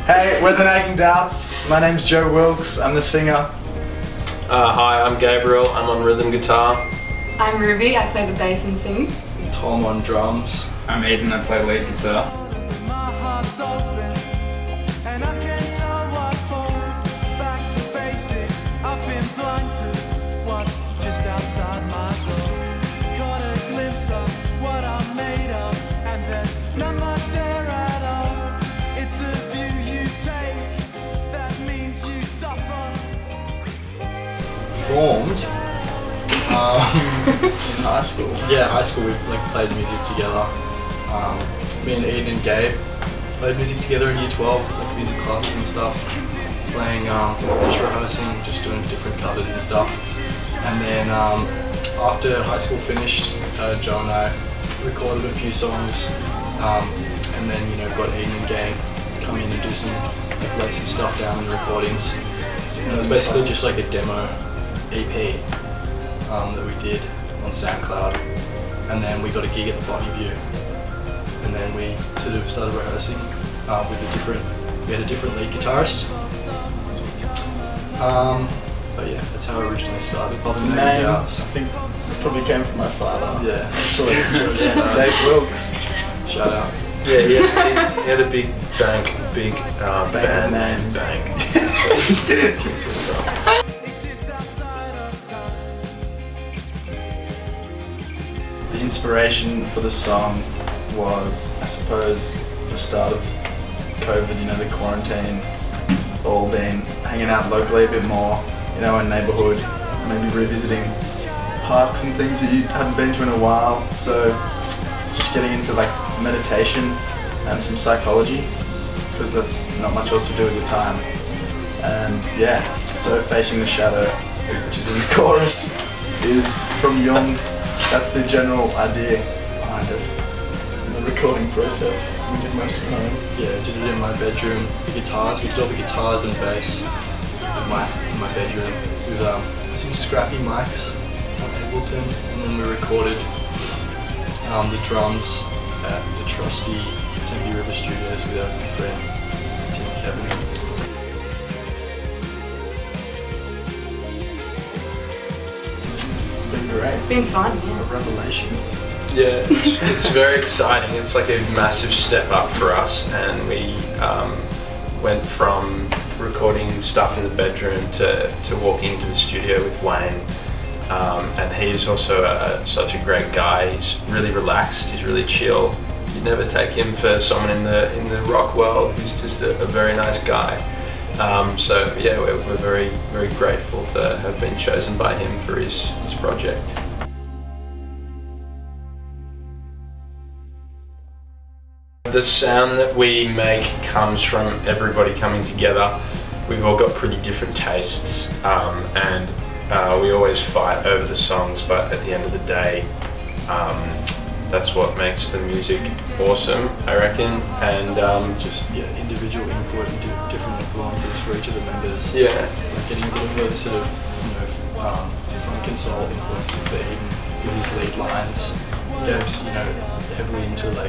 Hey, we're the Nagging Doubts. My name's Joe Wilkes. I'm the singer. Hi, I'm Gabriel. I'm on rhythm guitar. I'm Ruby. I play the bass and sing. Tom on drums. I'm Aiden. I play lead guitar. Formed in high school. Yeah, high school we played music together. Me and Aiden and Gabe played music together in year 12, music classes and stuff. Playing, just rehearsing, just doing different covers and stuff. And then after high school finished, Joe and I recorded a few songs, and then got Aiden and Gabe come in and do some lay some stuff down in the recordings. And it was basically just like a demo EP that we did on SoundCloud, and then we got a gig at the Body View, and then we sort of started rehearsing with we had a different lead guitarist. But yeah, that's how it originally started. The name, I think this probably came from my father. Yeah. Dave Wilkes. Shout out. Yeah, he had a big band name. Bank. The inspiration for the song was, I suppose, the start of COVID, the quarantine. We've all been hanging out locally a bit more, in neighbourhood, maybe revisiting parks and things that you hadn't been to in a while. So just getting into meditation and some psychology, because that's not much else to do at the time. And yeah, so Facing the Shadow, which is in the chorus, is from Jung. That's the general idea behind it. In the recording process, we did most of it home. Yeah, did it in my bedroom. The guitars, we did all the guitars and bass in my bedroom with some scrappy mics on Ableton, and then we recorded the drums at the trusty Tempe River Studios with our good friend Tim and Kevin. It's been great. It's been fun, yeah. A revelation. Yeah, it's very exciting. It's like a massive step up for us, and we went from recording stuff in the bedroom to walking into the studio with Wayne. And he's also such a great guy. He's really relaxed. He's really chill. You'd never take him for someone in the rock world. He's just a very nice guy. So yeah, we're very, very grateful to have been chosen by him for his project. The sound that we make comes from everybody coming together. We've all got pretty different tastes, and we always fight over the songs, but at the end of the day, that's what makes the music awesome, I reckon. And just individual input and different influences for each of the members. Yeah, Getting a bit of a sort of funk and soul influence for Aiden with his lead lines. Gabe's heavily into the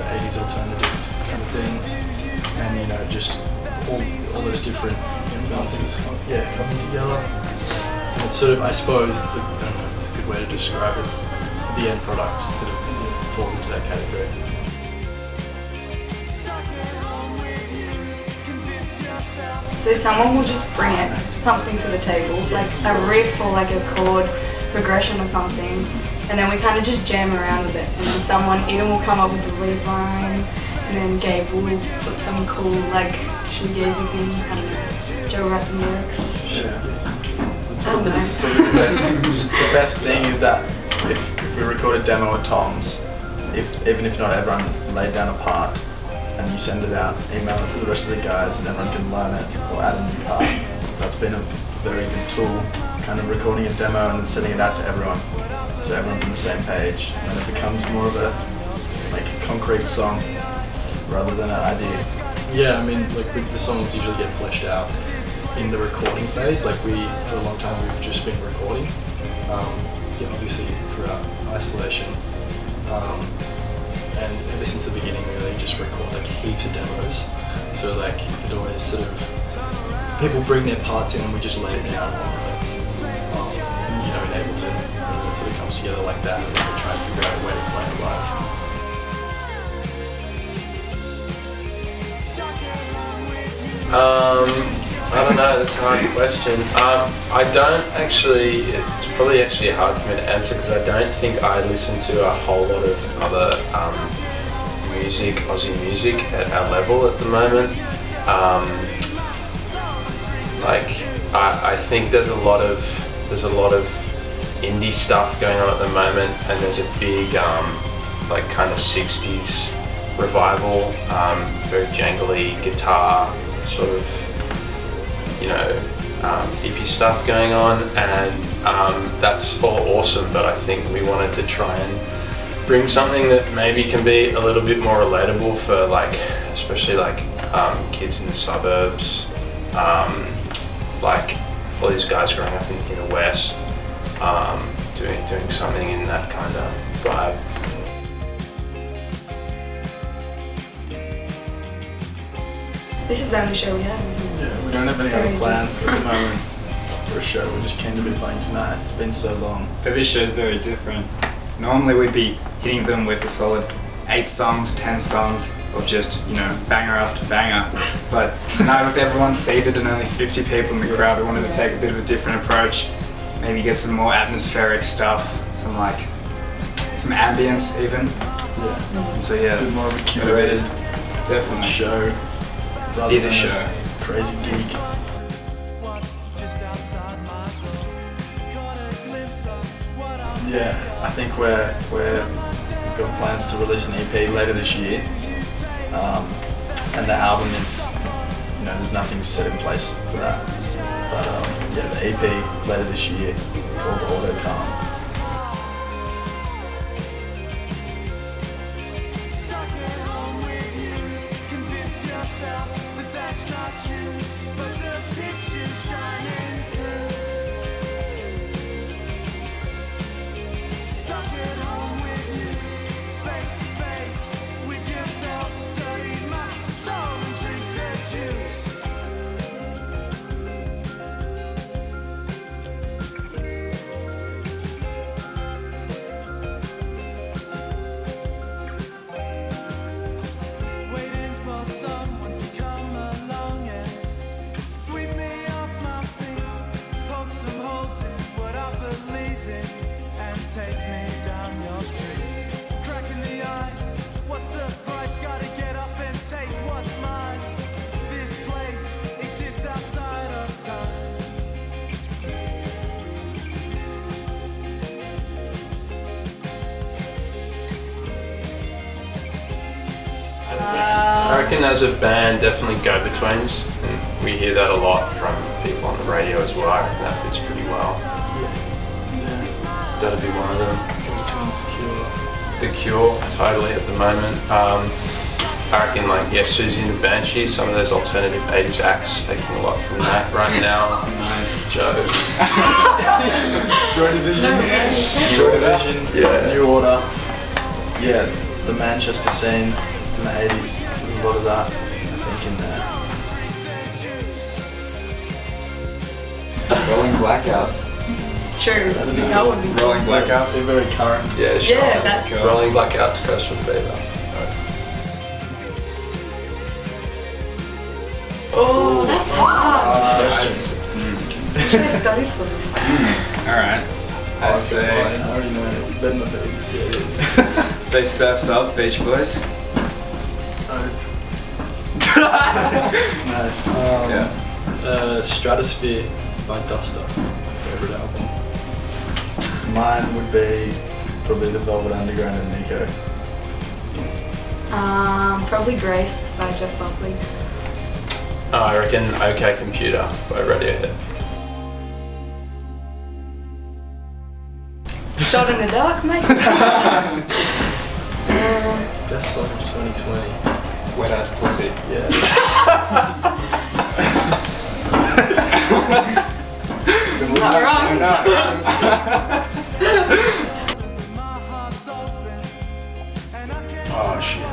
80s alternative kind of thing, and just all those different influences coming together. And it's sort of, I suppose it's a good way to describe it. The end product sort of falls into that category. So someone will just bring something to the table, like a riff or like a chord progression or something, and then we kind of just jam around with it. And then Eden will come up with the lead line, and then Gabe will put some cool shoegazy thing. I don't know. Joe writes some lyrics. Yeah. I don't know. The best thing is that if we record a demo at Tom's, even if not everyone laid down a part, and you send it out, email it to the rest of the guys, and everyone can learn it or add a new part. That's been a very good tool, kind of recording a demo and then sending it out to everyone, so everyone's on the same page, and it becomes more of a concrete song rather than an idea. Yeah, I mean, the songs usually get fleshed out in the recording phase. For a long time, we've just been recording. Obviously throughout isolation, and ever since the beginning, really just record heaps of demos. So like it always sort of, people bring their parts in and we just lay it down and you know, enable to, it sort of comes together like that, and we try and figure out a way to play it live. I don't know, that's a hard question. I don't actually, it's probably actually hard for me to answer because I don't think I listen to a whole lot of other music, Aussie music at our level at the moment. I think there's a lot of indie stuff going on at the moment, and there's a big like kind of 60s revival, very jangly guitar sort of, you know, EP stuff going on, and that's all awesome, but I think we wanted to try and bring something that maybe can be a little bit more relatable for like, especially like kids in the suburbs, like all these guys growing up in the West, doing something in that kind of vibe. This is the only show we have, isn't it? Yeah, we don't have any other plans at the moment for a show. We're just keen to be playing tonight. It's been so long. But this show is very different. Normally we'd be hitting them with a solid 8 songs, 10 songs of just, you know, banger after banger. But tonight with everyone seated and only 50 people in the crowd, we wanted to take a bit of a different approach. Maybe get some more atmospheric stuff, some ambience even. Yeah. And so yeah, A bit more of a curated definitely show rather Theatre than show. this crazy geek. Yeah, I think we've got plans to release an EP later this year, and the album is, you know, there's nothing set in place for that. But yeah, the EP later this year called Auto Calm. Take me down your street, cracking the ice. What's the price? Gotta get up and take what's mine. This place exists outside of time. I reckon as a band, definitely go-betweens, and we hear that a lot from people on the radio as well. I reckon that fits pretty well. That'd be one of them. The Cure, totally at the moment. I reckon like, yeah, Susie and the Banshees, some of those alternative 80s acts, taking a lot from that right now. nice. Joe. Joy Division. Joy Division. Yeah. New Order. Yeah, the Manchester scene in the 80s. There's a lot of that, I think, in there. Rolling Blackouts. True. That'd be That cool. would be cool. Rolling Blackouts. They're very current. Yeah, sure. Yeah, that's- Rolling Blackouts, Curse from Fever. Oh, that's hard. Question. Should have studied for this. Alright. I'd I say already know it. You better not be. Yeah, it is. say Surf's Up, Beach Boys. Nice. Yeah. Stratosphere by Duster, my favourite album. Mine would be probably the Velvet Underground and Nico. Probably Grace by Jeff Buckley. I reckon OK Computer by Radiohead. Shot in the dark, mate. Best song of 2020. Wet Ass Pussy. Yeah. It's not wrong. It's not wrong. Oh shit.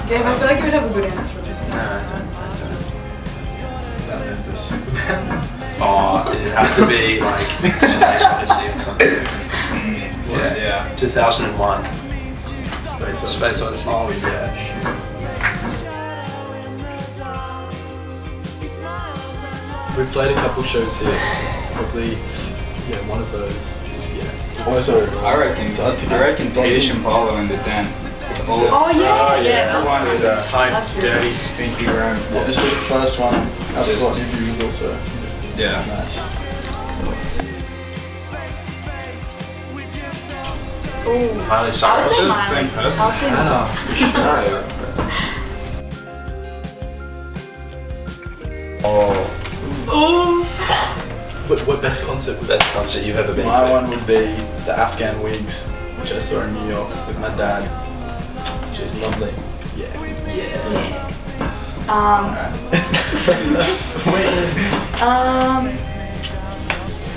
Gabe, I feel like you would have a good answer for this. Batman vs Superman. Oh, it'd have to be like Space Odyssey or something. Yeah. 2001. Space Odyssey. Oh yeah. We've played a couple shows here. Probably, one of those. Yeah. Also, I reckon Peter Shimpolo in the Den. With all Oh yeah, yeah. everyone with a That's tight, good. dirty, stinky room. Just the first one. Our Just- first interview was also Yeah. nice. Ooh. Highly I would sorry. say the Miley. same person. I would say Miley. Oh, What best concert would best concert you've ever been My to? one would be the Afghan Wigs, which I saw in New York with my dad. It's just lovely. Yeah.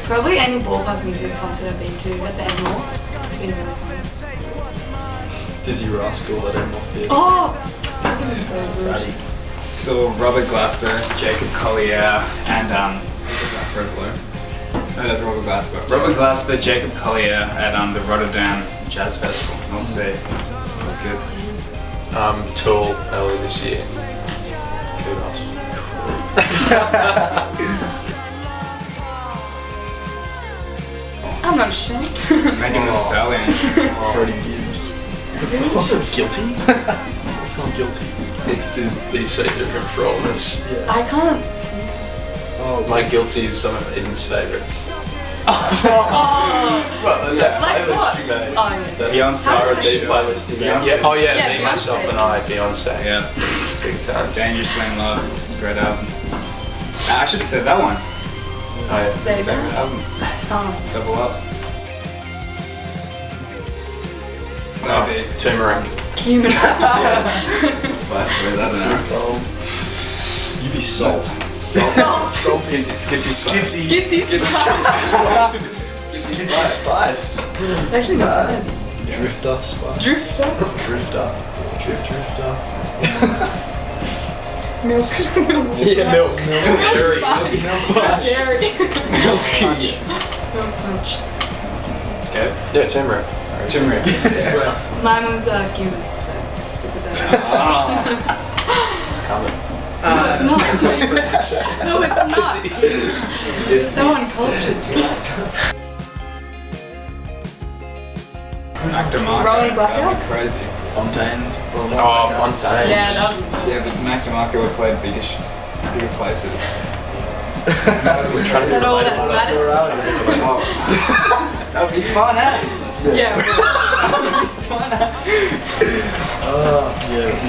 Probably any ballpark music concert I've been to at the Enmore. It's been really fun. Dizzy Rascal at Enmore Theatre? Oh, that would have been so good. Fatty. So Robert Glasper, Jacob Collier, and what's that for a blue? No, that's Robert Glasper. Robert Glasper, Jacob Collier at the Rotterdam Jazz Festival. I'll say it was good. Tool early this year. Kudos. I'm not ashamed. Megan Thee Stallion. Freddie Gibbs. Guilty? It's not guilty. It's so different for all of us. Yeah. I can't. Oh, My guilty is some of Aiden's favourites. Oh, Well, that like playlist what? you made. Oh, yes. The Beyonce. R&B playlist you made. Beyonce. Yeah. Oh yeah, Yeah, me, myself, Beyonce. and I, Beyonce. Yeah. Big time. Dangerously in Love. Great album. I should have said that one. Oh, yeah. Say Favorite that. album. Oh. Double up. Turmeric. Cumin. Spice Boys, I don't know. You be salt. Salt. Salty. Skitsy. Skitsy Skitsy Spice. It's actually not bad. Drifter Spice. Drifter. Drifter. Drifter. Milk. Yeah, milk. Dairy. Dairy. Milk punch. Milk punch. Okay. Yeah, turmeric. Turmeric. Yeah. Mine was cumin, so stick with that. It's coming. No, it's not. No, it's not. It's so uncultured. Actor Marco. Rolling That'd Blackouts? be crazy. Fontaines. Oh, Fontaines. Yeah, that would Yeah, but Actor Marco would play bigger places. We're trying to Is that all that matters? That would be fun, eh? Yeah.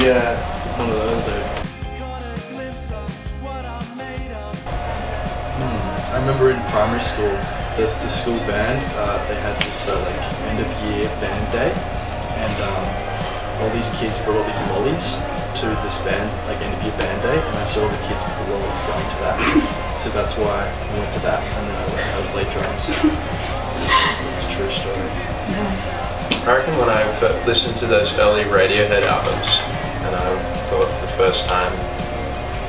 Yeah. One of those. I remember in primary school, the school band, they had this end of year band day, and all these kids brought all these lollies to this band, end of year band day, and I saw all the kids with the lollies going to that. So that's why I went to that, and then I learned how to play drums. It's a true story. Nice. I reckon when I listened to those early Radiohead albums, and I thought for the first time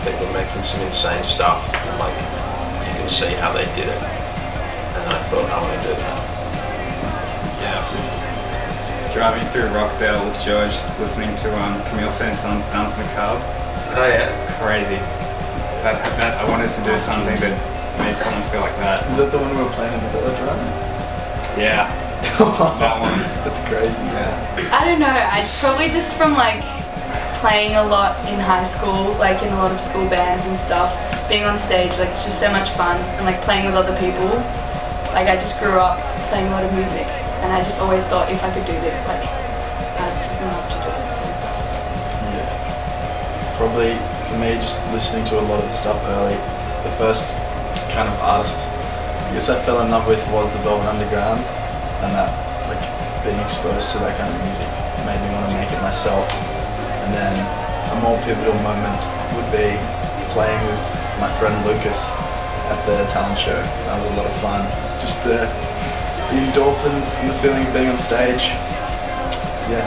they were making some insane stuff, and you can see how they did it, and I thought I want to do that. Yeah. Driving through Rockdale with George, listening to Camille Saint-Saëns' Danse Macabre. Oh yeah. Crazy. That I wanted to do something that made someone feel like that. Is that the one we were playing at the Velodrome? Yeah. That one. That's crazy. Yeah. I don't know. It's probably just from playing a lot in high school, in a lot of school bands and stuff. Being on stage, it's just so much fun, and playing with other people. I just grew up playing a lot of music, and I just always thought if I could do this, I'd love to do it. So. Yeah. Probably for me, just listening to a lot of stuff early. The first kind of artist I guess I fell in love with was the Velvet Underground, and that being exposed to that kind of music made me want to make it myself. And then a more pivotal moment would be playing with my friend Lucas at the talent show. That was a lot of fun. Just the endorphins and the feeling of being on stage. Yeah.